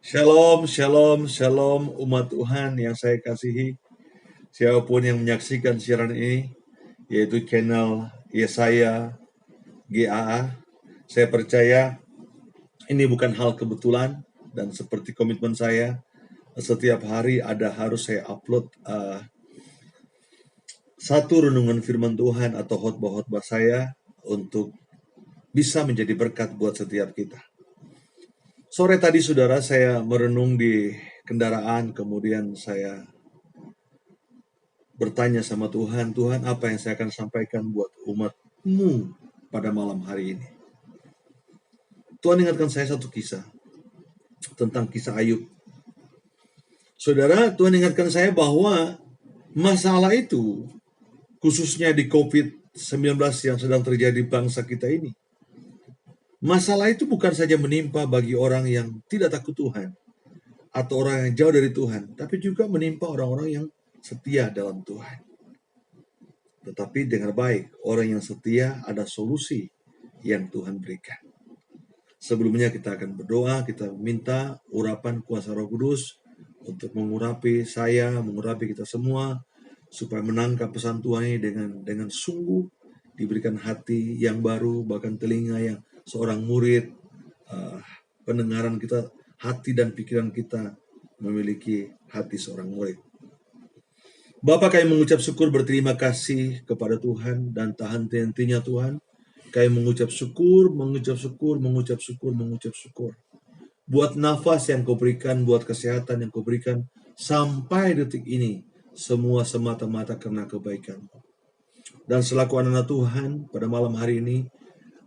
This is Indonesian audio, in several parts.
Shalom, shalom, shalom umat Tuhan yang saya kasihi. Siapapun yang menyaksikan siaran ini, yaitu channel Yesaya GAA, saya percaya ini bukan hal kebetulan dan seperti komitmen saya, setiap hari harus saya upload satu renungan firman Tuhan atau khotbah-khotbah saya untuk bisa menjadi berkat buat setiap kita. Sore tadi saudara saya merenung di kendaraan, kemudian saya bertanya sama Tuhan, Tuhan apa yang saya akan sampaikan buat umat-Mu pada malam hari ini. Tuhan ingatkan saya satu kisah, tentang kisah Ayub. Saudara, Tuhan ingatkan saya bahwa masalah itu, khususnya di COVID-19 yang sedang terjadi bangsa kita ini, masalah itu bukan saja menimpa bagi orang yang tidak takut Tuhan, atau orang yang jauh dari Tuhan, tapi juga menimpa orang-orang yang setia dalam Tuhan. Tetapi dengar baik, orang yang setia ada solusi yang Tuhan berikan. Sebelumnya kita akan berdoa, kita minta urapan kuasa Roh Kudus untuk mengurapi saya, mengurapi kita semua, supaya menangkap pesan Tuhan ini dengan sungguh, diberikan hati yang baru, bahkan telinga yang seorang murid, pendengaran kita, hati dan pikiran kita memiliki hati seorang murid. Bapa, kami mengucap syukur, berterima kasih kepada Tuhan dan tahan hentinya Tuhan. Kami mengucap syukur, mengucap syukur. Buat nafas yang Kau berikan, buat kesehatan yang Kau berikan, sampai detik ini, semua semata-mata karena kebaikan-Mu. Dan selaku anak Tuhan, pada malam hari ini,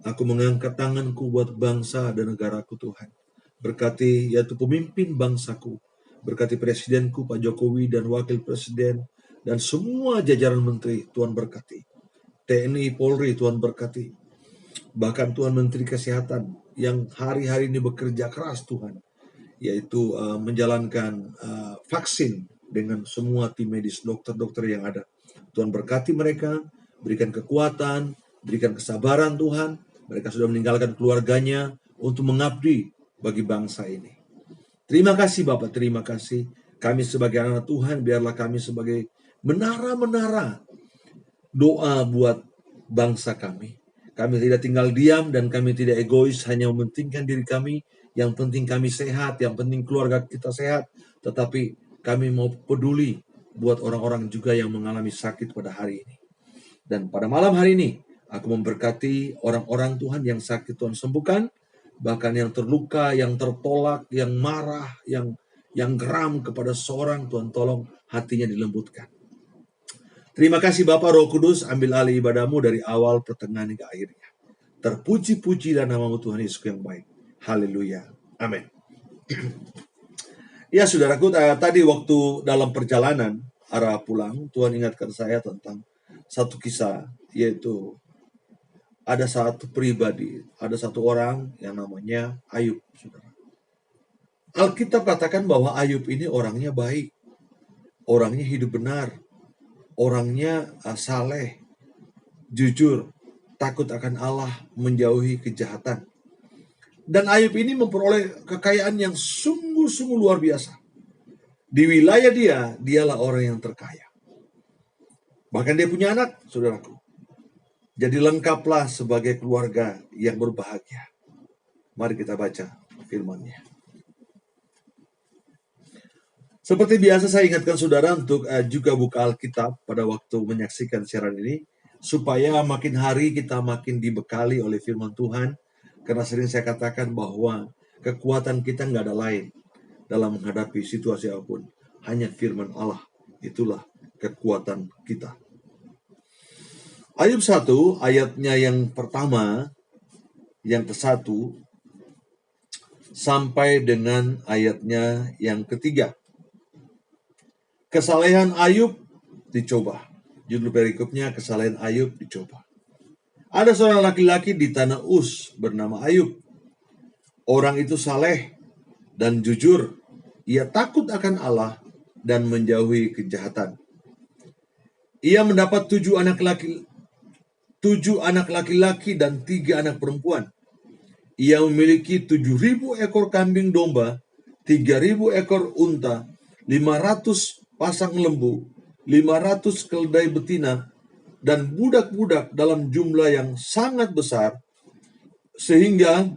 aku mengangkat tanganku buat bangsa dan negaraku Tuhan. Berkati yaitu pemimpin bangsaku, berkati presidenku Pak Jokowi dan wakil presiden, dan semua jajaran menteri Tuhan berkati. TNI, Polri Tuhan berkati. Bahkan Tuhan Menteri Kesehatan yang hari-hari ini bekerja keras Tuhan, yaitu menjalankan vaksin dengan semua tim medis, dokter-dokter yang ada. Tuhan berkati mereka, berikan kekuatan, berikan kesabaran Tuhan. Mereka sudah meninggalkan keluarganya untuk mengabdi bagi bangsa ini. Terima kasih Bapak, terima kasih. Kami sebagai anak Tuhan, biarlah kami sebagai menara-menara doa buat bangsa kami. Kami tidak tinggal diam dan kami tidak egois hanya mementingkan diri kami. Yang penting kami sehat, yang penting keluarga kita sehat. Tetapi kami mau peduli buat orang-orang juga yang mengalami sakit pada hari ini. Dan pada malam hari ini, aku memberkati orang-orang Tuhan yang sakit Tuhan sembuhkan. Bahkan yang terluka, yang tertolak, yang marah, yang geram kepada seorang, Tuhan tolong hatinya dilembutkan. Terima kasih Bapak Roh Kudus, ambil alih ibadahmu dari awal, pertengahan, hingga akhirnya. Terpuji-puji dan namamu Tuhan Yesus yang baik. Haleluya. Amin. Ya saudaraku, tadi waktu dalam perjalanan arah pulang, Tuhan ingatkan saya tentang satu kisah, yaitu ada satu pribadi, ada satu orang yang namanya Ayub, saudara. Alkitab katakan bahwa Ayub ini orangnya baik, orangnya hidup benar, orangnya saleh, jujur, takut akan Allah, menjauhi kejahatan. Dan Ayub ini memperoleh kekayaan yang sungguh-sungguh luar biasa. Di wilayah dialah orang yang terkaya. Bahkan dia punya anak, saudaraku. Jadi lengkaplah sebagai keluarga yang berbahagia. Mari kita baca firman-Nya. Seperti biasa saya ingatkan saudara untuk juga buka Alkitab pada waktu menyaksikan siaran ini, supaya makin hari kita makin dibekali oleh firman Tuhan, karena sering saya katakan bahwa kekuatan kita nggak ada lain dalam menghadapi situasi apapun, hanya firman Allah, itulah kekuatan kita. Ayub 1 ayatnya yang pertama, yang ke-1 sampai dengan ayatnya yang ketiga. Kesalehan Ayub dicoba. Judul perikopnya kesalehan Ayub dicoba. Ada seorang laki-laki di tanah Uz bernama Ayub. Orang itu saleh dan jujur. Ia takut akan Allah dan menjauhi kejahatan. Ia mendapat 7 anak laki-laki dan 3 anak perempuan. Ia memiliki 7.000 ekor kambing domba 3.000 ekor unta, 500 pasang lembu, 500 keledai betina, dan budak-budak dalam jumlah yang sangat besar, sehingga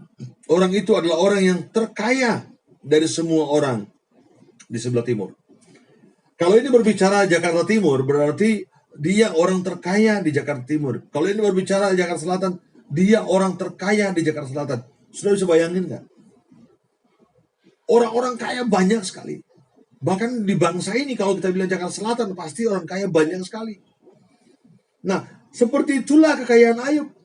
orang itu adalah orang yang terkaya dari semua orang di sebelah timur. Kalau ini berbicara Jakarta Timur, berarti dia orang terkaya di Jakarta Timur. Kalau ini berbicara Jakarta Selatan, dia orang terkaya di Jakarta Selatan. Sudah bisa bayangin nggak? Orang-orang kaya banyak sekali. Bahkan di bangsa ini kalau kita bilang Jakarta Selatan, pasti orang kaya banyak sekali. Nah, seperti itulah kekayaan Ayub.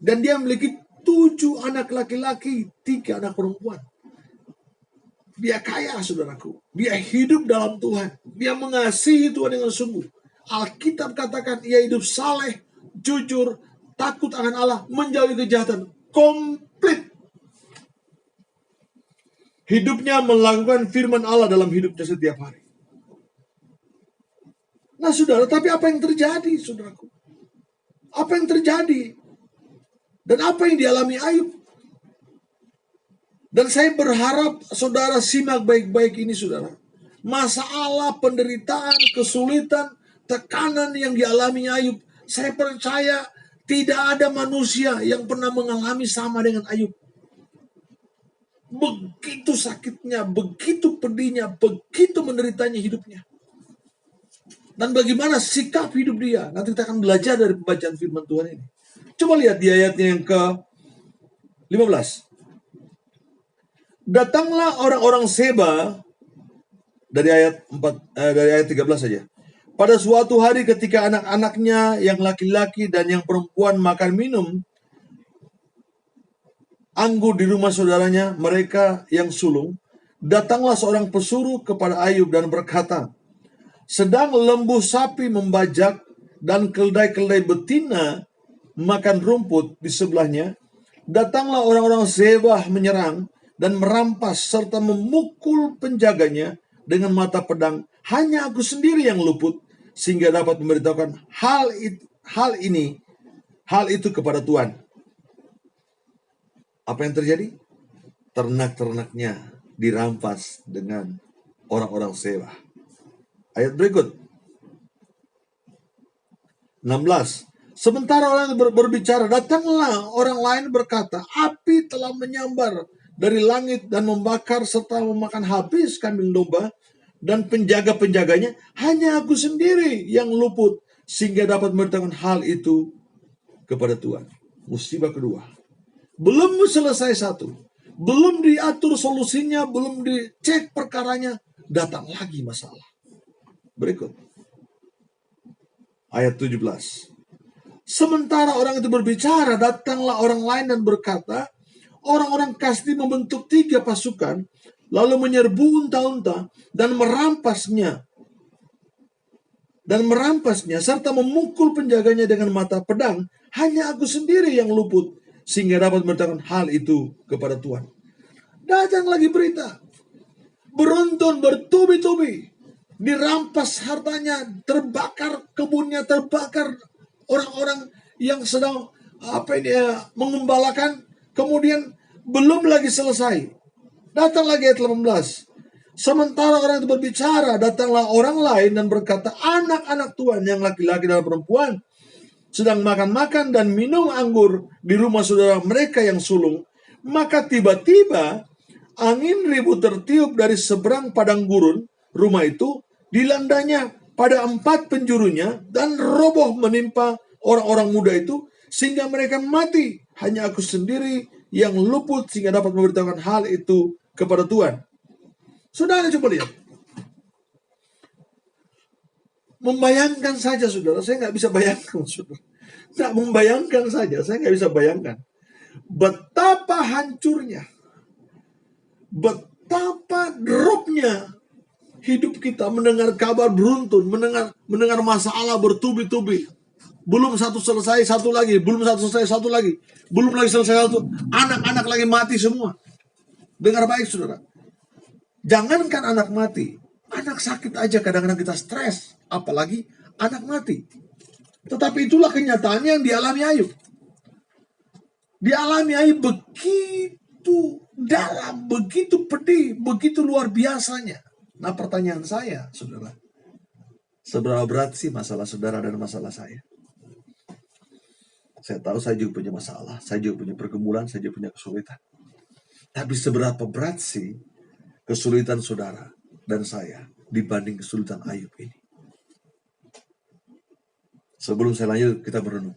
Dan dia memiliki 7 anak laki-laki, 3 anak perempuan. Dia kaya, saudaraku. Dia hidup dalam Tuhan. Dia mengasihi Tuhan dengan sungguh. Alkitab katakan ia hidup saleh, jujur, takut akan Allah, menjauhi kejahatan. Komplit. Hidupnya melakukan firman Allah dalam hidupnya setiap hari. Nah, saudara, tapi apa yang terjadi, saudaraku? Apa yang terjadi? Dan apa yang dialami Ayub? Dan saya berharap saudara simak baik-baik ini, saudara. Masalah, penderitaan, kesulitan, tekanan yang dialami Ayub, saya percaya tidak ada manusia yang pernah mengalami sama dengan Ayub. Begitu sakitnya, begitu pedihnya, begitu menderitanya hidupnya. Dan bagaimana sikap hidup dia. Nanti kita akan belajar dari pembacaan firman Tuhan ini. Coba lihat di ayatnya yang ke-15. Datanglah orang-orang Seba, dari ayat 13 saja. Pada suatu hari ketika anak-anaknya yang laki-laki dan yang perempuan makan minum anggur di rumah saudaranya mereka yang sulung, datanglah seorang pesuruh kepada Ayub dan berkata, sedang lembu sapi membajak dan keledai-keledai betina makan rumput di sebelahnya, datanglah orang-orang Zebah menyerang dan merampas serta memukul penjaganya dengan mata pedang. Hanya aku sendiri yang luput, sehingga dapat memberitahukan hal itu kepada Tuhan. Apa yang terjadi? Ternak-ternaknya dirampas dengan orang-orang Zebah. Ayat berikut 16. Sementara orang berbicara, datanglah orang lain berkata, api telah menyambar dari langit dan membakar serta memakan habis kambing domba dan penjaga-penjaganya. Hanya aku sendiri yang luput, sehingga dapat memberitahukan hal itu kepada Tuhan. Musibah kedua. Belum selesai satu. Belum diatur solusinya, belum dicek perkaranya, datang lagi masalah. Berikut. Ayat 17. Sementara orang itu berbicara, datanglah orang lain dan berkata, orang-orang Kasdi membentuk 3 pasukan, lalu menyerbu unta-unta dan merampasnya, serta memukul penjaganya dengan mata pedang. Hanya aku sendiri yang luput, sehingga dapat memberitahukan hal itu kepada Tuhan. Datang lagi berita, beruntun bertubi-tubi, dirampas hartanya, terbakar kebunnya, terbakar orang-orang yang sedang mengembalakan. Kemudian belum lagi selesai, datang lagi ayat 18. Sementara orang itu berbicara, datanglah orang lain dan berkata, anak-anak Tuhan yang laki-laki dan perempuan sedang makan-makan dan minum anggur di rumah saudara mereka yang sulung. Maka tiba-tiba angin ribut tertiup dari seberang padang gurun rumah itu, dilandanya pada 4 penjurunya dan roboh menimpa orang-orang muda itu sehingga mereka mati. Hanya aku sendiri yang luput sehingga dapat memberitahukan hal itu kepada Tuhan. Saudara coba lihat. Membayangkan saja, saudara, saya nggak bisa bayangkan, saudara. Nggak membayangkan saja, saya nggak bisa bayangkan betapa hancurnya, betapa dropnya hidup kita mendengar kabar beruntun, mendengar masalah bertubi-tubi. Belum satu selesai, satu lagi. Belum satu selesai, satu lagi. Belum lagi selesai satu. Anak-anak lagi mati semua. Dengar baik, saudara. Jangankan anak mati, anak sakit aja kadang-kadang kita stres. Apalagi anak mati. Tetapi itulah kenyataan yang dialami Ayub. Dialami Ayub begitu begitu dalam, begitu pedih, begitu luar biasanya. Nah, pertanyaan saya, saudara, seberapa berat sih masalah saudara dan masalah saya? Saya tahu saya juga punya masalah, saya juga punya pergumulan, saya juga punya kesulitan. Tapi seberapa berat sih kesulitan saudara dan saya dibanding kesulitan Ayub ini? Sebelum saya lanjut, kita merenung.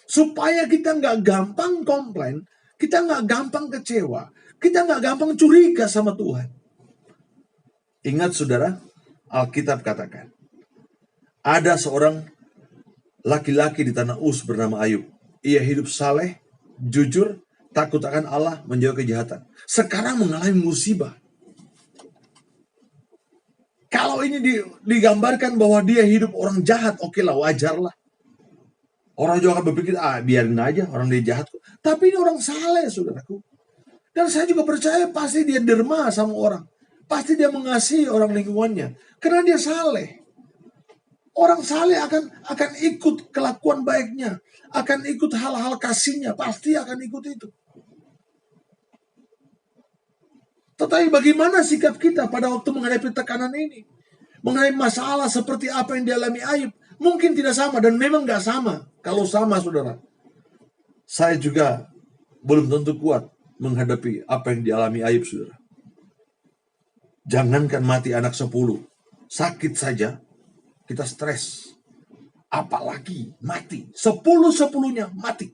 Supaya kita nggak gampang komplain, kita nggak gampang kecewa, kita nggak gampang curiga sama Tuhan. Ingat saudara, Alkitab katakan, ada seorang laki-laki di tanah Uz bernama Ayub. Ia hidup saleh, jujur, takut akan Allah, menjauhi kejahatan. Sekarang mengalami musibah. Kalau ini digambarkan bahwa dia hidup orang jahat, oke lah, wajar lah. Orang juga akan berpikir, biarin aja, orang dia jahat. Tapi ini orang saleh, saudaraku. Dan saya juga percaya pasti dia derma sama orang. Pasti dia mengasihi orang lingkungannya. Karena dia saleh. Orang saleh akan ikut kelakuan baiknya. Akan ikut hal-hal kasihnya. Pasti akan ikut itu. Tetapi bagaimana sikap kita pada waktu menghadapi tekanan ini? Menghadapi masalah seperti apa yang dialami Ayub. Mungkin tidak sama dan memang gak sama. Kalau sama, saudara, saya juga belum tentu kuat menghadapi apa yang dialami Ayub, saudara. Jangankan mati anak 10, sakit saja kita stres. Apalagi mati, 10-10-nya mati.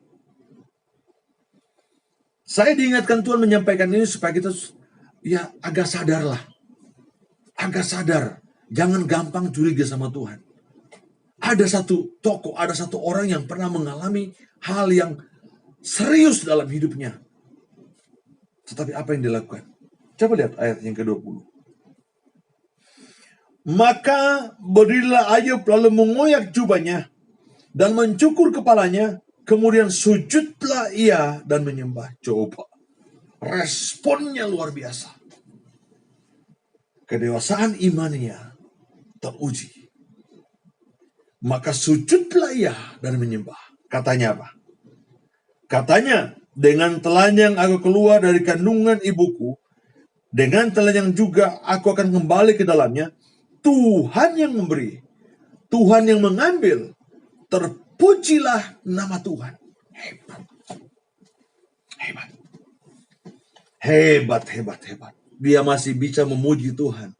Saya diingatkan Tuhan menyampaikan ini supaya kita agak sadar lah. Agak sadar, jangan gampang curiga sama Tuhan. Ada satu tokoh, ada satu orang yang pernah mengalami hal yang serius dalam hidupnya. Tetapi apa yang dilakukan? Coba lihat ayat yang ke-20. Maka berdirilah Ayub lalu mengoyak jubahnya dan mencukur kepalanya. Kemudian sujudlah ia dan menyembah. Coba. Responnya luar biasa. Kedewasaan imannya teruji. Maka sujudlah ia dan menyembah. Katanya apa? Katanya, dengan telanjang aku keluar dari kandungan ibuku, dengan telanjang juga aku akan kembali ke dalamnya. Tuhan yang memberi, Tuhan yang mengambil, terpujilah nama Tuhan. Hebat. Hebat. Hebat, hebat, hebat. Dia masih bisa memuji Tuhan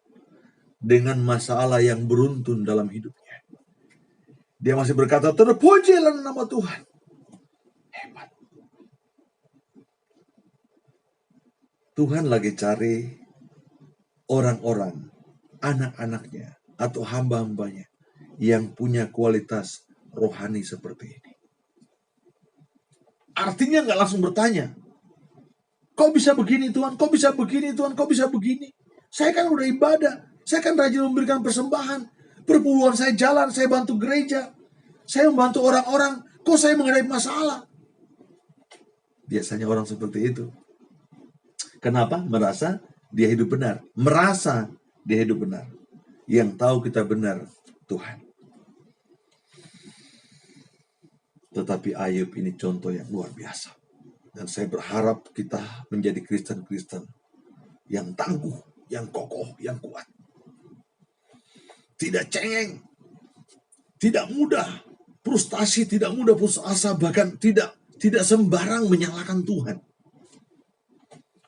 dengan masalah yang beruntun dalam hidupnya. Dia masih berkata, terpujilah nama Tuhan. Hebat. Tuhan lagi cari orang-orang, anak-anaknya, atau hamba-hambanya yang punya kualitas rohani seperti ini. Artinya nggak langsung bertanya, kok bisa begini Tuhan, kok bisa begini Tuhan, kok bisa begini? Saya kan udah ibadah, saya kan rajin memberikan persembahan, perpuluhan saya jalan, saya bantu gereja, saya membantu orang-orang, kok saya menghadapi masalah? Biasanya orang seperti itu. Kenapa? Merasa dia hidup benar. Merasa dia hidup benar. Yang tahu kita benar, Tuhan. Tetapi Ayub ini contoh yang luar biasa. Dan saya berharap kita menjadi Kristen-Kristen yang tangguh, yang kokoh, yang kuat. Tidak cengeng, tidak mudah frustasi, tidak mudah putus asa, bahkan tidak sembarang menyalahkan Tuhan.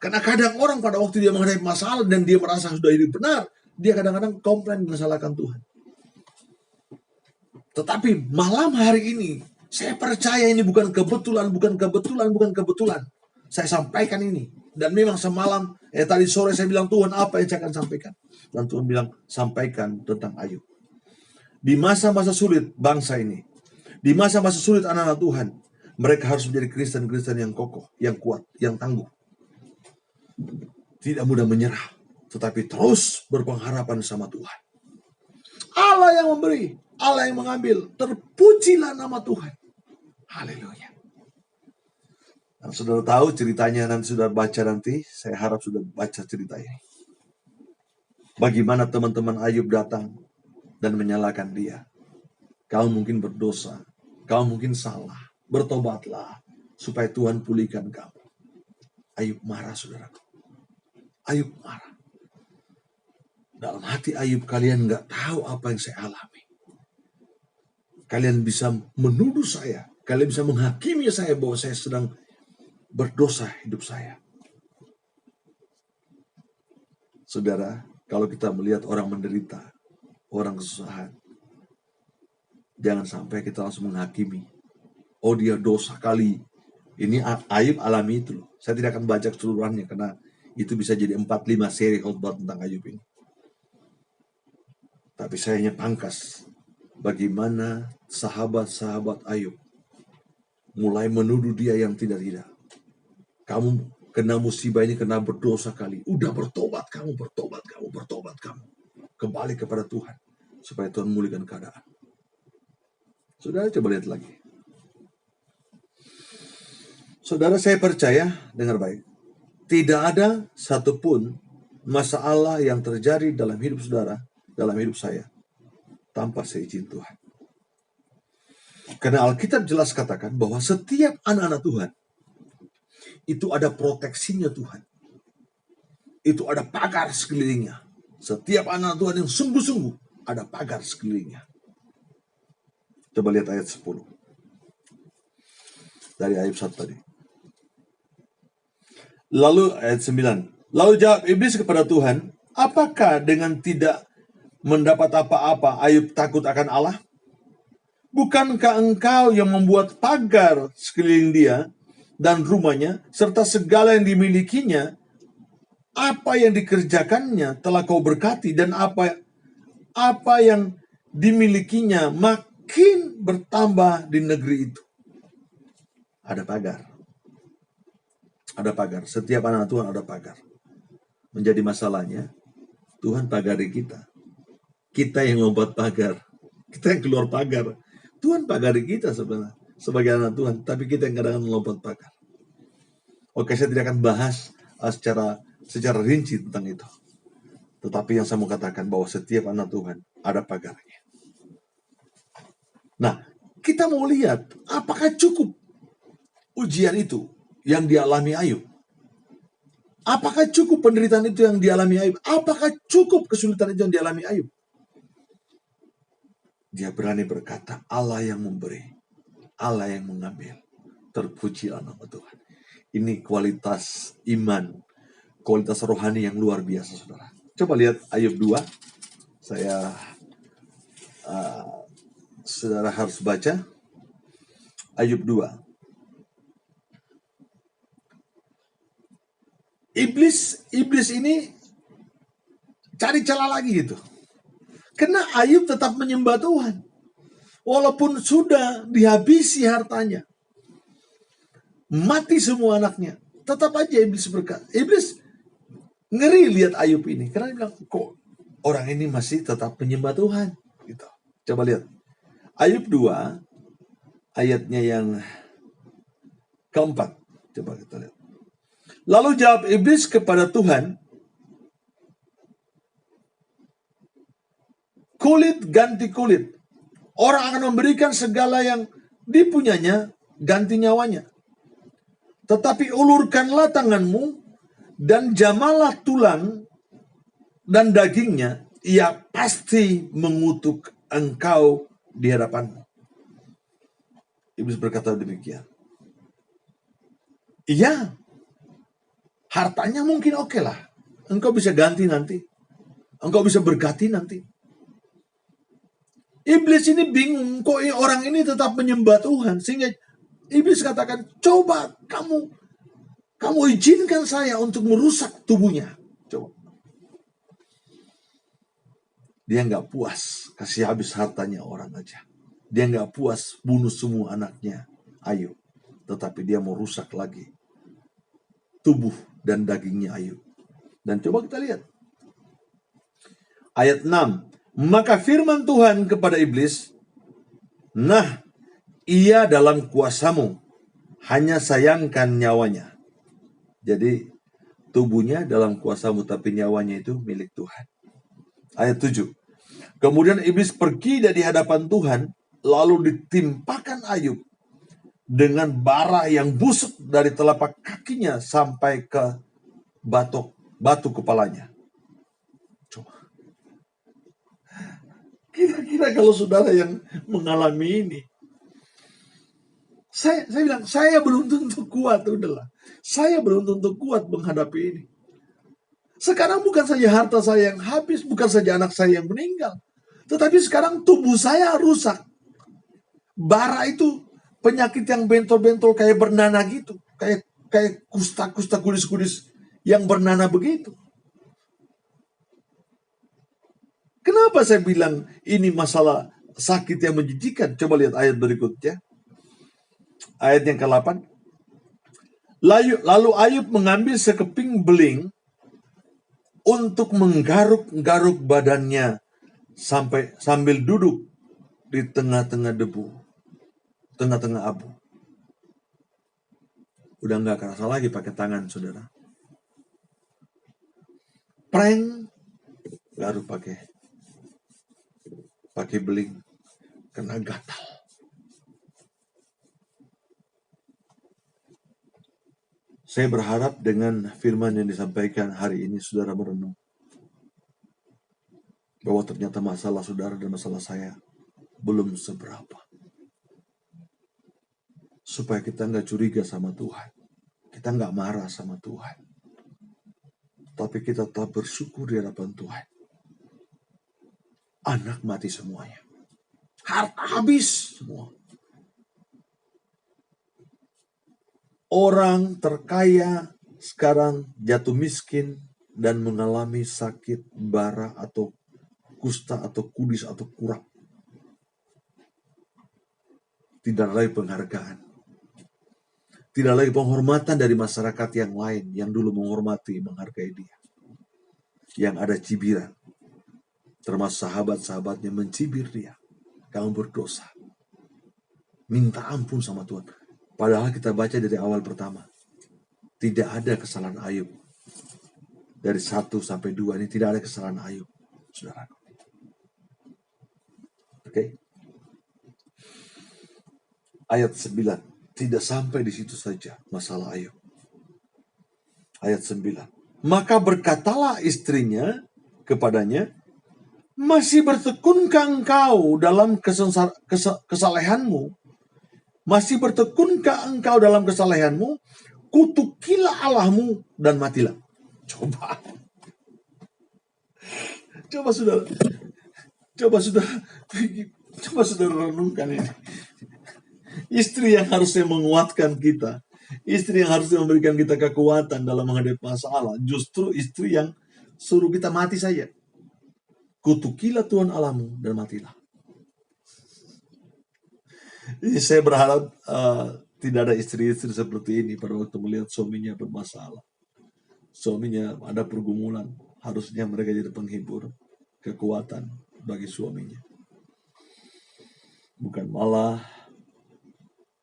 Karena kadang orang pada waktu dia menghadapi masalah dan dia merasa sudah hidup benar, dia kadang-kadang komplain dan salahkan Tuhan. Tetapi malam hari ini, saya percaya ini bukan kebetulan. Saya sampaikan ini. Dan memang semalam, tadi sore saya bilang, Tuhan apa yang saya akan sampaikan? Dan Tuhan bilang, sampaikan tentang Ayub. Di masa-masa sulit bangsa ini, di masa-masa sulit anak-anak Tuhan, mereka harus menjadi Kristen-Kristen yang kokoh, yang kuat, yang tangguh. Tidak mudah menyerah, tetapi terus berpengharapan sama Tuhan. Allah yang memberi, Allah yang mengambil, terpujilah nama Tuhan. Haleluya. Dan saudara tahu ceritanya, nanti sudah baca nanti, saya harap sudah baca cerita ini. Bagaimana teman-teman Ayub datang dan menyalahkan dia. Kau mungkin berdosa, kau mungkin salah, bertobatlah supaya Tuhan pulihkan kamu. Ayub marah, saudara. Ayub marah. Dalam hati Ayub, kalian nggak tahu apa yang saya alami. Kalian bisa menuduh saya. Kalian bisa menghakimi saya bahwa saya sedang berdosa hidup saya. Saudara, kalau kita melihat orang menderita, orang kesusahan, jangan sampai kita langsung menghakimi. Oh, dia dosa kali. Ini Ayub alami itu loh. Saya tidak akan baca keseluruhannya karena itu bisa jadi 4-5 seri khotbah tentang Ayub ini. Tapi saya hanya pangkas bagaimana sahabat-sahabat Ayub mulai menuduh dia yang tidak-tidak. Kamu kena musibah ini, kena berdosa kali. Udah bertobat kamu. Kembali kepada Tuhan supaya Tuhan memulihkan keadaan. Saudara, coba lihat lagi. Saudara, saya percaya, dengar baik, tidak ada satupun masalah yang terjadi dalam hidup saudara, dalam hidup saya, tanpa seizin Tuhan. Karena Alkitab jelas katakan bahwa setiap anak-anak Tuhan itu ada proteksinya Tuhan. Itu ada pagar sekelilingnya. Setiap anak Tuhan yang sungguh-sungguh ada pagar sekelilingnya. Coba lihat ayat 10. Dari ayat 1 tadi. Lalu ayat 9. Lalu jawab iblis kepada Tuhan, apakah dengan tidak mendapat apa-apa Ayub takut akan Allah? Bukankah engkau yang membuat pagar sekeliling dia dan rumahnya, serta segala yang dimilikinya? Apa yang dikerjakannya telah kau berkati, dan apa yang dimilikinya makin bertambah di negeri itu. Ada pagar. Ada pagar. Setiap anak Tuhan ada pagar. Menjadi masalahnya, Tuhan pagari kita. Kita yang membuat pagar. Kita yang keluar pagar. Tuhan pagari kita sebenarnya sebagai anak Tuhan, tapi kita yang kadang-kadang melompat pagar. Oke, saya tidak akan bahas secara rinci tentang itu. Tetapi yang saya mau katakan bahwa setiap anak Tuhan ada pagarnya. Nah, kita mau lihat apakah cukup ujian itu yang dialami Ayub. Apakah cukup penderitaan itu yang dialami Ayub? Apakah cukup kesulitan itu yang dialami Ayub? Dia berani berkata, Allah yang memberi, Allah yang mengambil. Terpujilah nama Tuhan. Ini kualitas iman, kualitas rohani yang luar biasa, saudara. Coba lihat Ayub 2. Saudara harus baca Ayub 2. Iblis ini cari celah lagi gitu. Karena Ayub tetap menyembah Tuhan. Walaupun sudah dihabisi hartanya. Mati semua anaknya. Tetap aja iblis berkata. Iblis ngeri lihat Ayub ini. Karena dia bilang, kok orang ini masih tetap menyembah Tuhan. Gitu. Coba lihat. Ayub 2. Ayatnya yang keempat. Coba kita lihat. Lalu jawab iblis kepada Tuhan, kulit ganti kulit. Orang akan memberikan segala yang dipunyanya, ganti nyawanya. Tetapi ulurkanlah tanganmu, dan jamalah tulang dan dagingnya, ia pasti mengutuk engkau di hadapanmu. Iblis berkata demikian. Iya, hartanya mungkin oke lah. Engkau bisa ganti nanti. Engkau bisa berkati nanti. Iblis ini bingung, kok orang ini tetap menyembah Tuhan. Sehingga iblis katakan, coba kamu izinkan saya untuk merusak tubuhnya. Coba. Dia nggak puas kasih habis hartanya orang aja. Dia nggak puas bunuh semua anaknya Ayub. Tetapi dia mau rusak lagi tubuh dan dagingnya Ayub. Dan coba kita lihat. Ayat 6. Maka firman Tuhan kepada iblis, nah, ia dalam kuasamu, hanya sayangkan nyawanya. Jadi tubuhnya dalam kuasamu, tapi nyawanya itu milik Tuhan. Ayat 7. Kemudian iblis pergi dari hadapan Tuhan, lalu ditimpakan Ayub dengan bara yang busuk dari telapak kakinya sampai ke batu kepalanya. Coba. Kira-kira kalau saudara yang mengalami ini, saya bilang, saya belum tentu kuat, udahlah. Saya belum tentu kuat menghadapi ini. Sekarang bukan saja harta saya yang habis, bukan saja anak saya yang meninggal, tetapi sekarang tubuh saya rusak. Bara itu penyakit yang bentol-bentol kayak bernanah gitu, kayak kusta-kusta, kudis-kudis yang bernanah begitu. Kenapa saya bilang ini masalah sakit yang menjijikan? Coba lihat ayat berikutnya. Ayat yang ke-8. Lalu Ayub mengambil sekeping beling untuk menggaruk-garuk badannya sambil duduk di tengah-tengah debu, tengah-tengah abu. Udah nggak kerasa lagi pakai tangan, saudara. Prank, garuk pakai beling, kena gatal. Saya berharap dengan firman yang disampaikan hari ini, saudara merenung bahwa ternyata masalah saudara dan masalah saya belum seberapa. Supaya kita nggak curiga sama Tuhan, kita nggak marah sama Tuhan, tapi kita tetap bersyukur di hadapan Tuhan. Anak mati semuanya, harta habis semua. Orang terkaya sekarang jatuh miskin dan mengalami sakit bara atau kusta atau kudis atau kurap. Tidak lagi penghargaan. Tidak lagi penghormatan dari masyarakat yang lain yang dulu menghormati, menghargai dia. Yang ada cibiran. Termasuk sahabat-sahabatnya mencibir dia. Kamu berdosa. Minta ampun sama Tuhan. Padahal kita baca dari awal pertama. Tidak ada kesalahan Ayub. Dari 1 sampai 2 ini tidak ada kesalahan Ayub. Saudara. Oke. Ayat 9. Tidak sampai di situ saja masalah Ayub. Ayat 9. Maka berkatalah istrinya kepadanya, masih bertekunkah engkau dalam kesalehanmu? Masih bertekunkah engkau dalam kesalehanmu? Kutukilah Allahmu dan matilah. Coba saudara. Coba saudara renungkan ini. Istri yang harusnya menguatkan kita, istri yang harusnya memberikan kita kekuatan dalam menghadapi masalah, justru istri yang suruh kita mati saja. Kutukilah Tuhan Allahmu dan matilah. Jadi saya berharap tidak ada istri-istri seperti ini pada waktu melihat suaminya bermasalah. Suaminya ada pergumulan, harusnya mereka jadi penghibur, kekuatan bagi suaminya. Bukan malah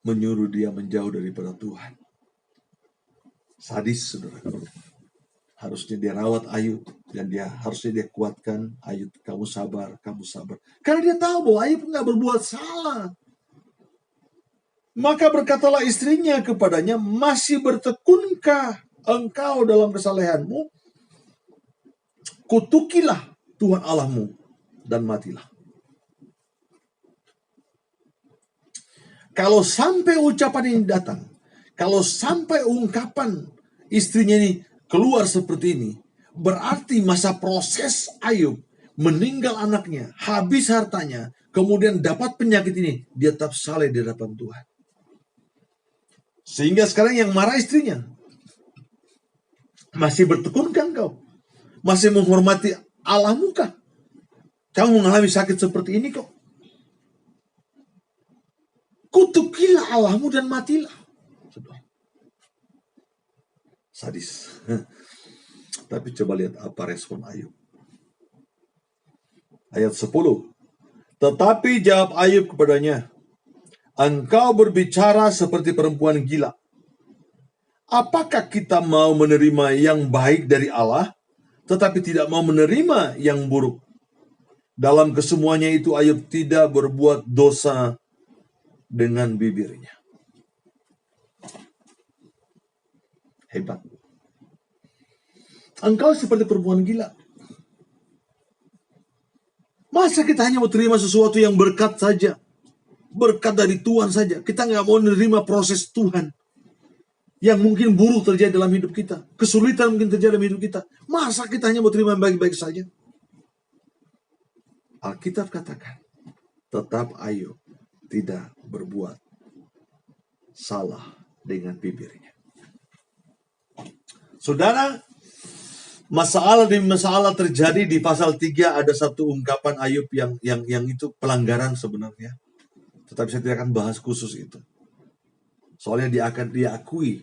menyuruh dia menjauh daripada Tuhan. Sadis, saudara. Harusnya dia rawat Ayub dan harusnya dia kuatkan Ayub, kamu sabar. Karena dia tahu bahwa Ayub nggak berbuat salah. Maka berkatalah istrinya kepadanya, masih bertekunkah engkau dalam kesalehanmu? Kutukilah Tuhan Allahmu dan matilah. Kalau sampai ucapan ini datang, kalau sampai ungkapan istrinya ini keluar seperti ini, berarti masa proses Ayub meninggal anaknya, habis hartanya, kemudian dapat penyakit ini, dia tetap saleh di hadapan Tuhan. Sehingga sekarang yang marah istrinya. Masih bertekunkah engkau? Masih menghormati Allahmu kah? Kamu mengalami sakit seperti ini kok. Kutukilah Allahmu dan matilah. Sadis. Tapi coba lihat apa respon Ayub. Ayat 10. Tetapi jawab Ayub kepadanya, engkau berbicara seperti perempuan gila. Apakah kita mau menerima yang baik dari Allah, tetapi tidak mau menerima yang buruk? Dalam kesemuanya itu Ayub tidak berbuat dosa dengan bibirnya. Hebat. Engkau seperti perempuan gila. Masa kita hanya mau terima sesuatu yang berkat saja? Berkat dari Tuhan saja. Kita nggak mau menerima proses Tuhan. Yang mungkin buruk terjadi dalam hidup kita. Kesulitan mungkin terjadi dalam hidup kita. Masa kita hanya mau terima yang baik-baik saja? Alkitab katakan, tetap Ayub tidak berbuat salah dengan bibirnya. Saudara, masalah demi masalah terjadi di pasal 3. Ada satu ungkapan Ayub yang itu pelanggaran sebenarnya. Tetapi saya tidak akan bahas khusus itu. Soalnya dia akan diakui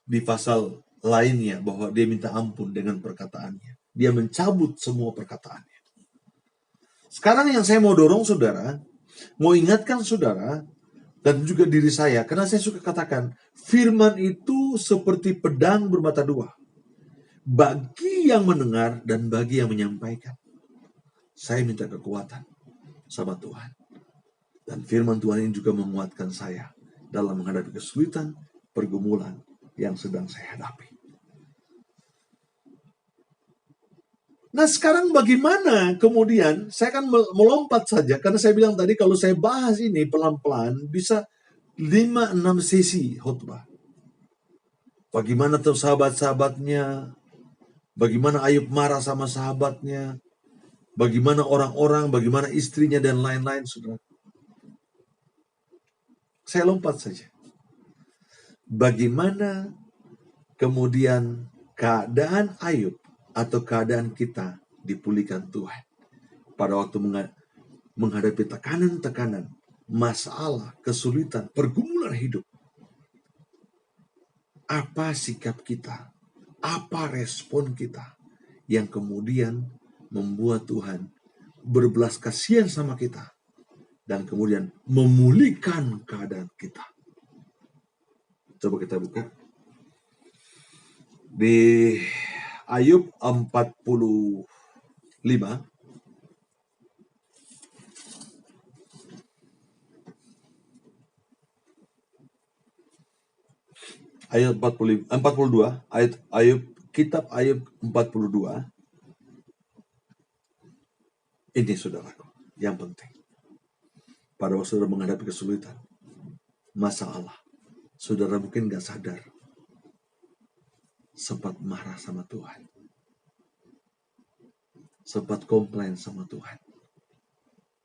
di pasal lainnya bahwa dia minta ampun dengan perkataannya. Dia mencabut semua perkataannya. Sekarang yang saya mau dorong saudara, mau ingatkan saudara, dan juga diri saya, karena saya suka katakan, firman itu seperti pedang bermata dua. Bagi yang mendengar dan bagi yang menyampaikan. Saya minta kekuatan sama Tuhan. Dan firman Tuhan ini juga menguatkan saya dalam menghadapi kesulitan, pergumulan yang sedang saya hadapi. Nah sekarang bagaimana kemudian, saya akan melompat saja, karena saya bilang tadi kalau saya bahas ini pelan-pelan, bisa 5-6 sesi khotbah. Bagaimana tuh sahabat-sahabatnya, bagaimana Ayub marah sama sahabatnya, bagaimana orang-orang, bagaimana istrinya, dan lain-lain, saudara. Saya lompat saja. Bagaimana kemudian keadaan Ayub atau keadaan kita dipulihkan Tuhan pada waktu menghadapi tekanan-tekanan, masalah, kesulitan, pergumulan hidup. Apa sikap kita? Apa respon kita yang kemudian membuat Tuhan berbelas kasihan sama kita dan kemudian memulihkan keadaan kita? Coba kita buka di Ayub 45. Ayat 42, kitab Ayub 42. Ini saudaraku, yang penting. Pada waktu saudara menghadapi kesulitan, masalah, saudara mungkin gak sadar, sempat marah sama Tuhan. Sempat komplain sama Tuhan.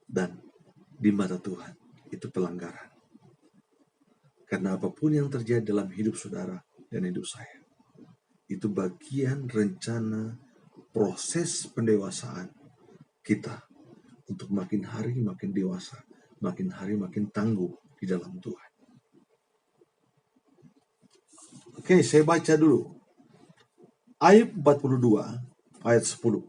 Dan di mata Tuhan, itu pelanggaran. Karena apapun yang terjadi dalam hidup saudara dan hidup saya, itu bagian rencana proses pendewasaan kita untuk makin hari makin dewasa, makin hari makin tangguh di dalam Tuhan. Oke, saya baca dulu. Ayub 42 ayat 10.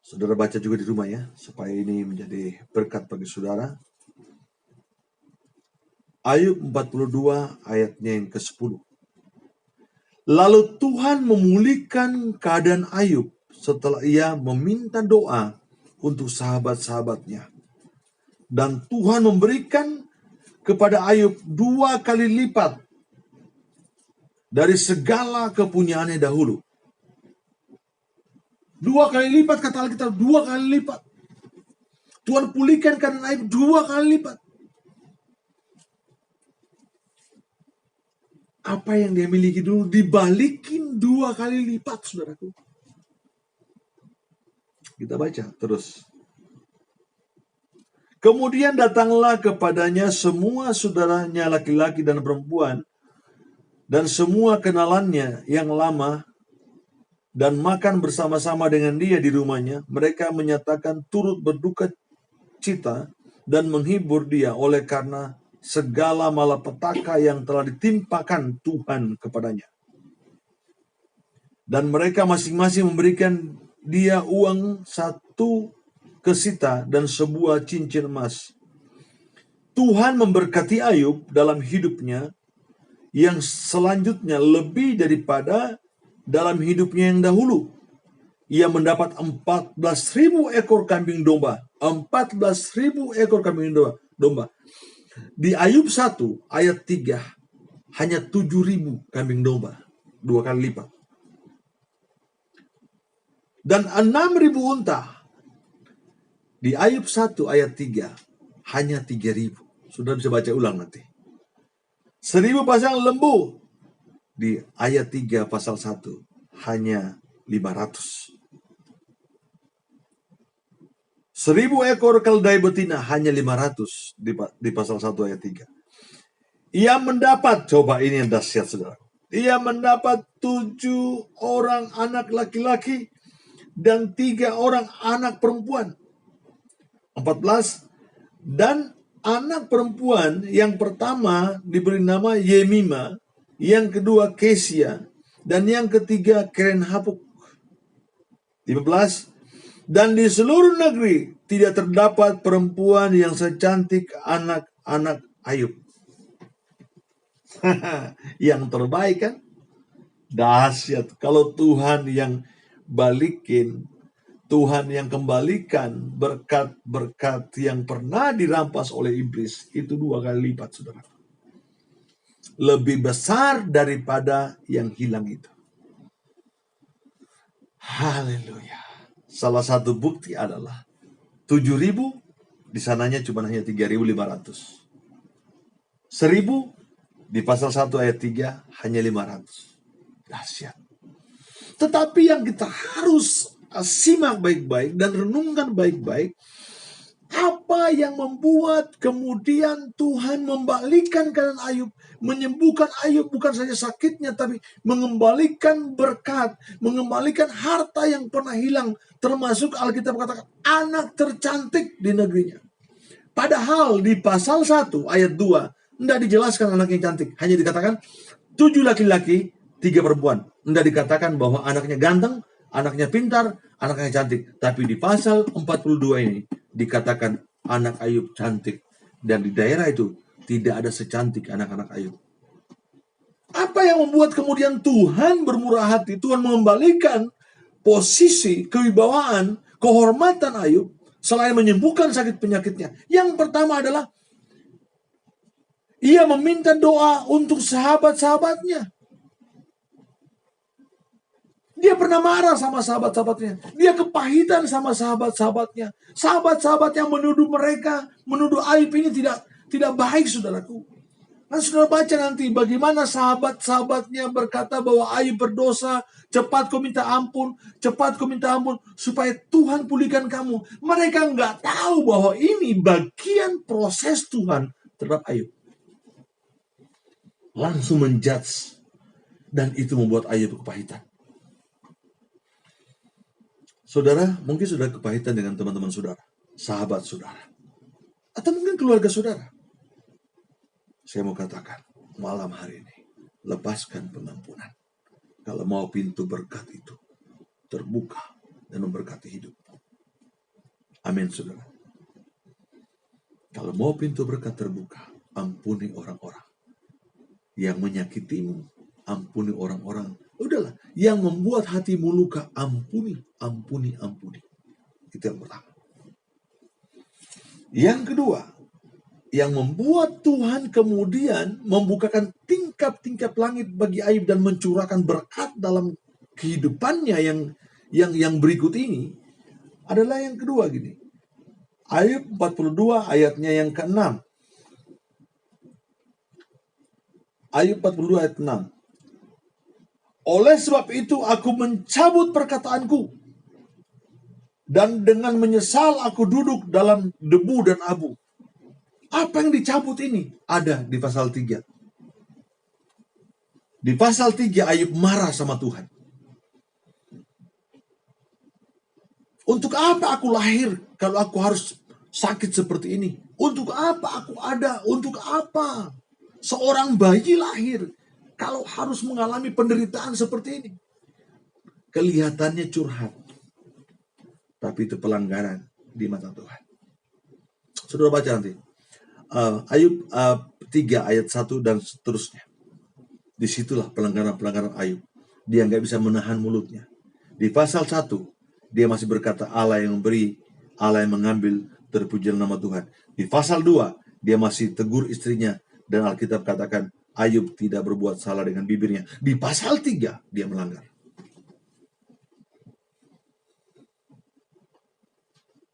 Saudara baca juga di rumah ya, supaya ini menjadi berkat bagi saudara. Ayub 42 ayatnya yang ke-10. Lalu Tuhan memulihkan keadaan Ayub setelah ia meminta doa untuk sahabat-sahabatnya. Dan Tuhan memberikan kepada Ayub 2 kali lipat dari segala kepunyaannya dahulu. 2 kali lipat, kata Alkitab, 2 kali lipat. Tuhan pulihkan keadaan Ayub 2 kali lipat. Apa yang dia miliki dulu dibalikin 2 kali lipat, saudaraku. Kita baca terus. Kemudian datanglah kepadanya semua saudaranya laki-laki dan perempuan dan semua kenalannya yang lama dan makan bersama-sama dengan dia di rumahnya. Mereka menyatakan turut berduka cita dan menghibur dia oleh karena segala malapetaka yang telah ditimpakan Tuhan kepadanya. Dan mereka masing-masing memberikan dia uang 1 kesita dan sebuah cincin emas. Tuhan memberkati Ayub dalam hidupnya yang selanjutnya lebih daripada dalam hidupnya yang dahulu. Ia mendapat 14.000 ekor kambing domba. 14.000 ekor kambing domba. Di Ayub 1 ayat 3, hanya 7.000 kambing domba, 2 kali lipat. Dan 6.000 unta. Di Ayub 1 ayat 3, hanya 3.000. Sudah bisa baca ulang nanti. 1.000 pasang lembu. Di ayat 3 pasal 1, hanya 500. 1.000 ekor keledai betina, hanya 500 di pasal 1 ayat 3. Ia mendapat, coba ini yang dahsyat saudara. Ia mendapat 7 orang anak laki-laki dan 3 orang anak perempuan. 14. Dan anak perempuan yang pertama diberi nama Yemima, yang kedua Kesia, dan yang ketiga Keren-Hapuk. 15. Dan di seluruh negeri tidak terdapat perempuan yang secantik anak-anak Ayub. Yang terbaik kan? Dahsyat. Kalau Tuhan yang balikin, Tuhan yang kembalikan berkat-berkat yang pernah dirampas oleh iblis, itu 2 kali lipat, saudara. Lebih besar daripada yang hilang itu. Haleluya. Salah satu bukti adalah 7.000, di sananya cuma hanya 3.500. 1.000 di pasal 1 ayat 3 hanya 500. Dahsyat. Tetapi yang kita harus simak baik-baik dan renungkan baik-baik, apa yang membuat kemudian Tuhan membalikkan keadaan Ayub, menyembuhkan Ayub bukan saja sakitnya, tapi mengembalikan berkat, mengembalikan harta yang pernah hilang, termasuk Alkitab katakan anak tercantik di negerinya. Padahal di pasal 1 ayat 2 tidak dijelaskan anak yang cantik, hanya dikatakan 7 laki-laki, 3 perempuan. Tidak dikatakan bahwa anaknya ganteng, anaknya pintar, anaknya cantik. Tapi di pasal 42 ini dikatakan anak Ayub cantik. Dan di daerah itu tidak ada secantik anak-anak Ayub. Apa yang membuat kemudian Tuhan bermurah hati? Tuhan mengembalikan posisi, kewibawaan, kehormatan Ayub selain menyembuhkan sakit penyakitnya. Yang pertama adalah ia meminta doa untuk sahabat-sahabatnya. Dia pernah marah sama sahabat-sahabatnya. Dia kepahitan sama sahabat-sahabatnya. Sahabat-sahabat yang menuduh mereka, menuduh Ayub ini tidak baik, saudaraku. Dan saudara baca nanti bagaimana sahabat-sahabatnya berkata bahwa Ayub berdosa, cepat kau minta ampun, cepat kau minta ampun, supaya Tuhan pulihkan kamu. Mereka nggak tahu bahwa ini bagian proses Tuhan terhadap Ayub. Langsung menjudge. Dan itu membuat Ayub kepahitan. Saudara, mungkin sudah kepahitan dengan teman-teman saudara, sahabat saudara, atau mungkin keluarga saudara. Saya mau katakan, malam hari ini, lepaskan pengampunan. Kalau mau pintu berkat itu terbuka dan memberkati hidupmu. Amin, saudara. Kalau mau pintu berkat terbuka, ampuni orang-orang yang menyakitimu, ampuni orang-orang. Udahlah, yang membuat hatimu luka, ampuni. Itu yang pertama. Yang kedua, yang membuat Tuhan kemudian membukakan tingkap-tingkap langit bagi Ayub dan mencurahkan berkat dalam kehidupannya yang berikut ini adalah yang kedua gini. Ayub 42 ayatnya yang ke-6. Ayub 42 ayat 6. Oleh sebab itu aku mencabut perkataanku, dan dengan menyesal aku duduk dalam debu dan abu. Apa yang dicabut ini? Ada di pasal 3. Di pasal 3 Ayub marah sama Tuhan. Untuk apa aku lahir kalau aku harus sakit seperti ini? Untuk apa aku ada? Untuk apa seorang bayi lahir kalau harus mengalami penderitaan seperti ini? Kelihatannya curhat, tapi itu pelanggaran di mata Tuhan. Saudara baca nanti Ayub 3 ayat 1 dan seterusnya. Disitulah pelanggaran-pelanggaran Ayub. Dia nggak bisa menahan mulutnya. Di pasal 1 dia masih berkata Allah yang memberi, Allah yang mengambil, terpujilah nama Tuhan. Di pasal 2 dia masih tegur istrinya dan Alkitab katakan Ayub tidak berbuat salah dengan bibirnya. Di pasal 3 dia melanggar.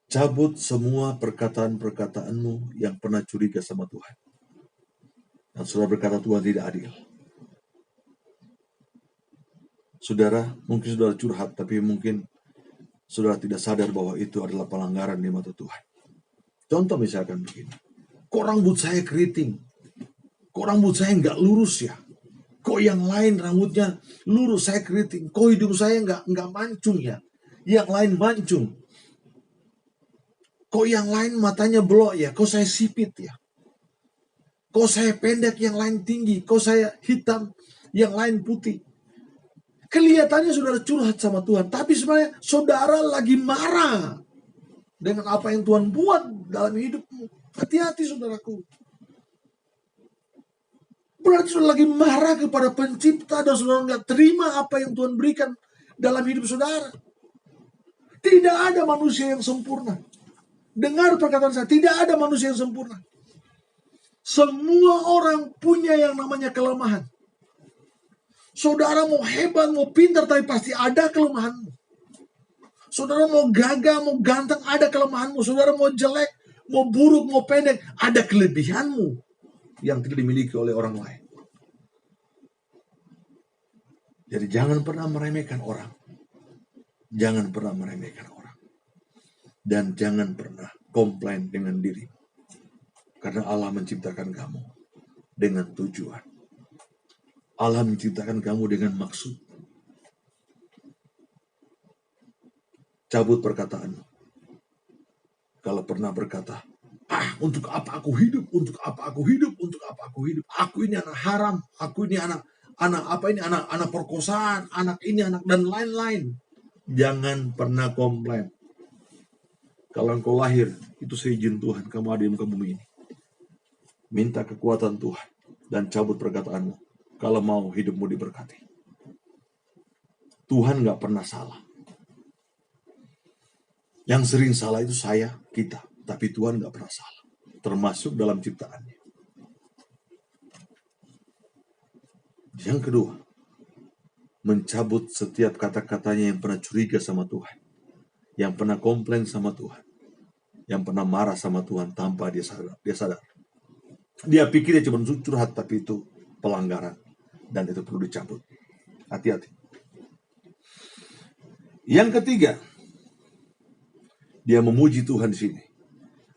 Cabut semua perkataan-perkataanmu yang pernah curiga sama Tuhan. Dan saudara berkata Tuhan tidak adil. Saudara, mungkin saudara curhat, tapi mungkin saudara tidak sadar bahwa itu adalah pelanggaran di mata Tuhan. Contoh misalkan begini. Kok rambut saya keriting? Kok rambut saya nggak lurus ya? Kok yang lain rambutnya lurus, saya keriting? Kok hidung saya nggak mancung ya? Yang lain mancung. Kok yang lain matanya belok ya? Kok saya sipit ya? Kok saya pendek, yang lain tinggi? Kok saya hitam, yang lain putih? Kelihatannya saudara curhat sama Tuhan, tapi sebenarnya saudara lagi marah dengan apa yang Tuhan buat dalam hidupmu. Hati-hati saudaraku. Berarti saudara lagi marah kepada pencipta dan saudara nggak terima apa yang Tuhan berikan dalam hidup saudara. Tidak ada manusia yang sempurna. Dengar perkataan saya, tidak ada manusia yang sempurna. Semua orang punya yang namanya kelemahan. Saudara mau hebat, mau pintar, tapi pasti ada kelemahanmu. Saudara mau gagah, mau ganteng, ada kelemahanmu. Saudara mau jelek, mau buruk, mau pendek, ada kelebihanmu yang tidak dimiliki oleh orang lain. Jadi jangan pernah meremehkan orang. Jangan pernah meremehkan orang. Dan jangan pernah komplain dengan dirimu. Karena Allah menciptakan kamu dengan tujuan. Allah menciptakan kamu dengan maksud. Cabut perkataanmu. Kalau pernah berkata, untuk apa aku hidup? Untuk apa aku hidup? Untuk apa aku hidup? Aku ini anak haram. Aku ini anak perkosaan. Anak ini anak dan lain-lain. Jangan pernah komplain. Kalau engkau lahir, itu seizin Tuhan, kamu ada di muka bumi ini. Minta kekuatan Tuhan dan cabut perkataanmu. Kalau mau hidupmu diberkati. Tuhan gak pernah salah. Yang sering salah itu saya, kita. Tapi Tuhan gak pernah salah. Termasuk dalam ciptaannya. Yang kedua, mencabut setiap kata-katanya yang pernah curiga sama Tuhan. Yang pernah komplain sama Tuhan. Yang pernah marah sama Tuhan tanpa dia sadar. Dia pikir dia cuma curhat, tapi itu pelanggaran. Dan itu perlu dicabut. Hati-hati. Yang ketiga, dia memuji Tuhan di sini.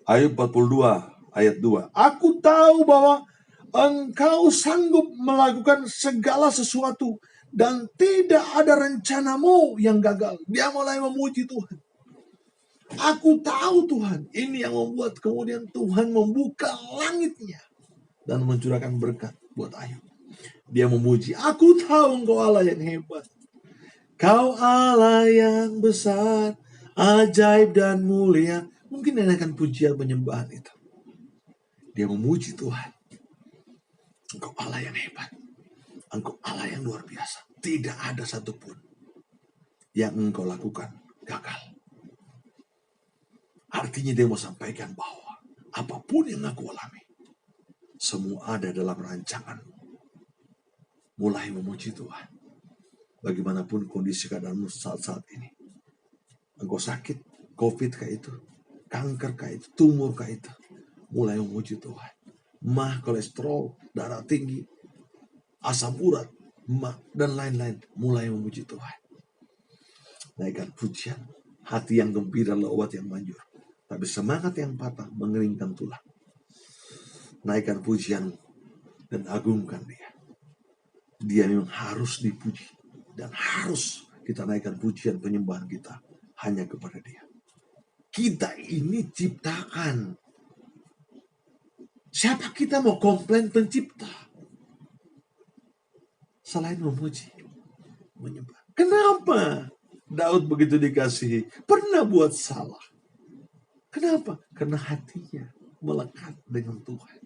Ayub 42 ayat 2. Aku tahu bahwa engkau sanggup melakukan segala sesuatu dan tidak ada rencanamu yang gagal. Dia mulai memuji Tuhan. Aku tahu Tuhan, ini yang membuat kemudian Tuhan membuka langitnya dan mencurahkan berkat buat Ayub. Dia memuji, aku tahu engkau Allah yang hebat. Kau Allah yang besar, ajaib dan mulia. Mungkin dia akan pujian penyembahan itu. Dia memuji Tuhan. Engkau Allah yang hebat. Engkau Allah yang luar biasa. Tidak ada satupun yang engkau lakukan gagal. Artinya dia mau sampaikan bahwa apapun yang aku alami, semua ada dalam rancanganmu. Mulai memuji Tuhan. Bagaimanapun kondisi keadaanmu saat-saat ini. Engkau sakit, COVID kah itu, kanker kah itu, tumor kah itu. Mulai memuji Tuhan. Mah, kolesterol, darah tinggi, asam urat, dan lain-lain. Mulai memuji Tuhan. Naikkan pujian. Hati yang gembira adalah obat yang manjur. Tapi semangat yang patah mengeringkan tulang. Naikkan pujian dan agungkan dia. Dia memang harus dipuji. Dan harus kita naikkan pujian penyembahan kita hanya kepada dia. Kita ini ciptaan. Siapa kita mau komplain pencipta? Selain memuji, menyembah. Kenapa Daud begitu dikasihi? Pernah buat salah. Kenapa? Karena hatinya melekat dengan Tuhan.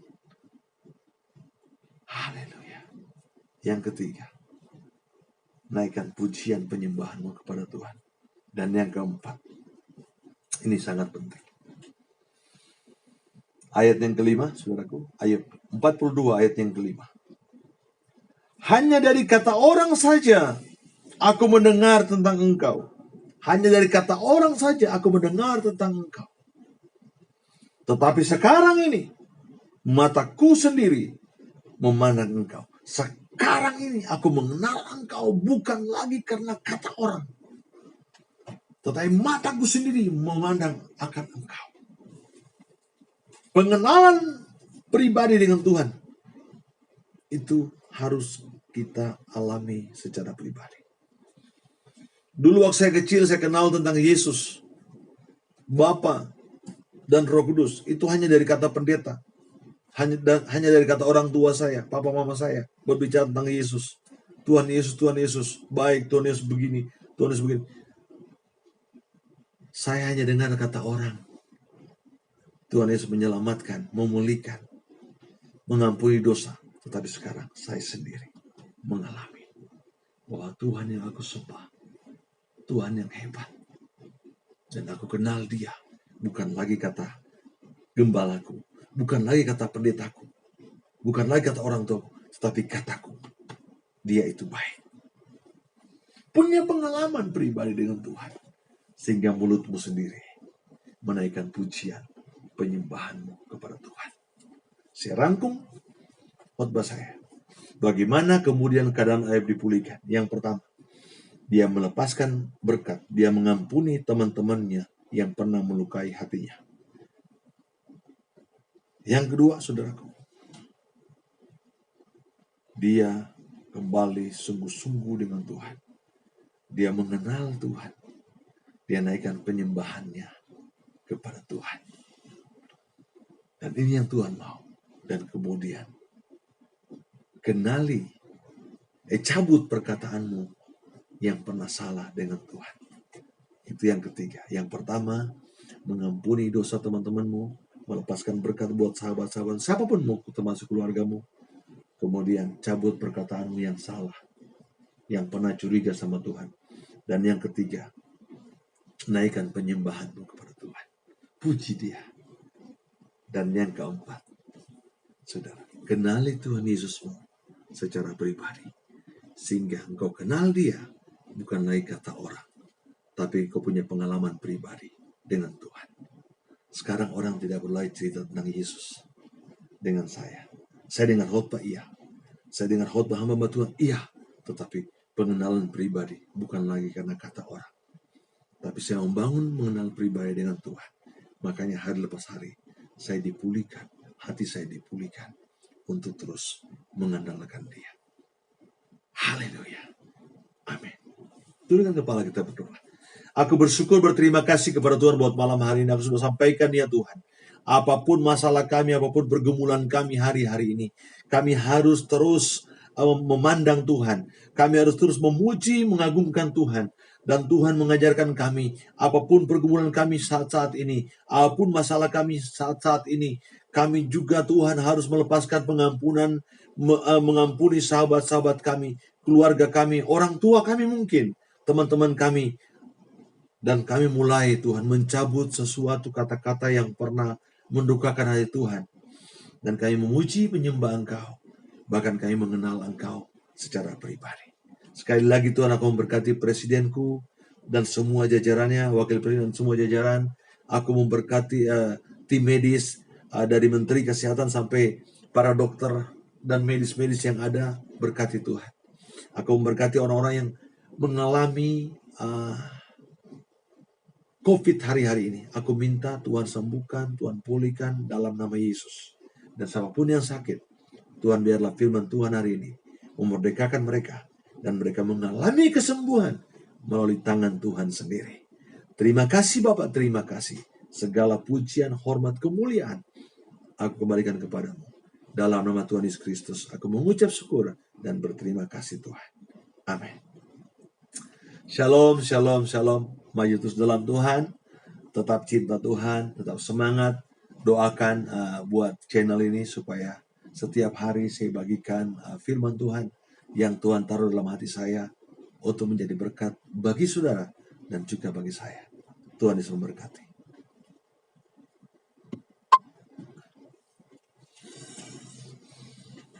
Haleluya. Yang ketiga, naikkan pujian penyembahanmu kepada Tuhan. Dan yang keempat, ini sangat penting. Ayat yang kelima, saudaraku, Ayub 42 ayat yang kelima. Hanya dari kata orang saja aku mendengar tentang engkau. Hanya dari kata orang saja aku mendengar tentang engkau. Tetapi sekarang ini mataku sendiri memandang engkau. Sekarang ini aku mengenal engkau bukan lagi karena kata orang, tetapi mataku sendiri memandang akan engkau. Pengenalan pribadi dengan Tuhan itu harus kita alami secara pribadi. Dulu waktu saya kecil saya kenal tentang Yesus, Bapa dan Roh Kudus. Itu hanya dari kata pendeta. Hanya dari kata orang tua saya, papa mama saya berbicara tentang Yesus. Tuhan Yesus, baik, Tuhan Yesus begini, Tuhan Yesus begini. Saya hanya dengar kata orang. Tuhan Yesus menyelamatkan, memulihkan, mengampuni dosa. Tetapi sekarang saya sendiri mengalami bahwa Tuhan yang aku sembah, Tuhan yang hebat. Dan aku kenal dia. Bukan lagi kata gembalaku, bukan lagi kata pendetaku, bukan lagi kata orang tuaku, tetapi kataku, dia itu baik. Punya pengalaman pribadi dengan Tuhan. Sehingga mulutmu sendiri menaikkan pujian, penyembahanmu kepada Tuhan. Saya rangkum khotbah saya. Bagaimana kemudian keadaan Ayub dipulihkan? Yang pertama, dia melepaskan berkat. Dia mengampuni teman-temannya yang pernah melukai hatinya. Yang kedua, saudaraku, dia kembali sungguh-sungguh dengan Tuhan. Dia mengenal Tuhan. Dia naikkan penyembahannya kepada Tuhan. Dan ini yang Tuhan mau. Dan kemudian cabut perkataanmu yang pernah salah dengan Tuhan. Itu yang ketiga. Yang pertama, mengampuni dosa teman-temanmu, melepaskan berkat buat sahabat-sahabat, siapapun mau, termasuk keluargamu. Kemudian cabut perkataanmu yang salah, yang pernah curiga sama Tuhan. Dan yang ketiga, naikkan penyembahanmu kepada Tuhan. Puji dia. Dan yang keempat, saudara, kenali Tuhan Yesusmu secara pribadi. Sehingga engkau kenal dia, bukan lagi kata orang, tapi engkau punya pengalaman pribadi dengan Tuhan. Sekarang orang tidak perlu lagi cerita tentang Yesus dengan saya. Saya dengar khotbah, iya. Saya dengar khotbah hamba Tuhan, iya. Tetapi pengenalan pribadi bukan lagi karena kata orang. Tapi saya membangun mengenal pribadi dengan Tuhan. Makanya hari lepas hari, saya dipulihkan. Hati saya dipulihkan untuk terus mengandalkan dia. Haleluya. Amin. Turunkan kepala kita berdoa. Aku bersyukur, berterima kasih kepada Tuhan buat malam hari ini. Aku sudah sampaikan ya Tuhan. Apapun masalah kami, apapun pergumulan kami hari-hari ini, kami harus terus memandang Tuhan. Kami harus terus memuji, mengagungkan Tuhan. Dan Tuhan mengajarkan kami, apapun pergumulan kami saat-saat ini, apapun masalah kami saat-saat ini, kami juga Tuhan harus melepaskan pengampunan, mengampuni sahabat-sahabat kami, keluarga kami, orang tua kami mungkin, teman-teman kami. Dan kami mulai Tuhan mencabut sesuatu kata-kata yang pernah mendukakan hati Tuhan. Dan kami memuji penyembah Engkau. Bahkan kami mengenal Engkau secara pribadi. Sekali lagi Tuhan, aku memberkati presidenku dan semua jajarannya, wakil presiden dan semua jajaran. Aku memberkati tim medis dari Menteri Kesehatan sampai para dokter dan medis-medis yang ada. Berkati Tuhan. Aku memberkati orang-orang yang mengalami COVID hari-hari ini. Aku minta Tuhan sembuhkan, Tuhan pulihkan dalam nama Yesus. Dan siapapun yang sakit, Tuhan biarlah firman Tuhan hari ini memerdekakan mereka. Dan mereka mengalami kesembuhan melalui tangan Tuhan sendiri. Terima kasih Bapak, terima kasih. Segala pujian, hormat, kemuliaan aku kembalikan kepadamu. Dalam nama Tuhan Yesus Kristus, aku mengucap syukur dan berterima kasih Tuhan. Amin. Shalom, shalom, shalom. Maju terus dalam Tuhan. Tetap cinta Tuhan, tetap semangat. Doakan buat channel ini supaya setiap hari saya bagikan firman Tuhan yang Tuhan taruh dalam hati saya untuk menjadi berkat bagi saudara dan juga bagi saya. Tuhan Yesus memberkati.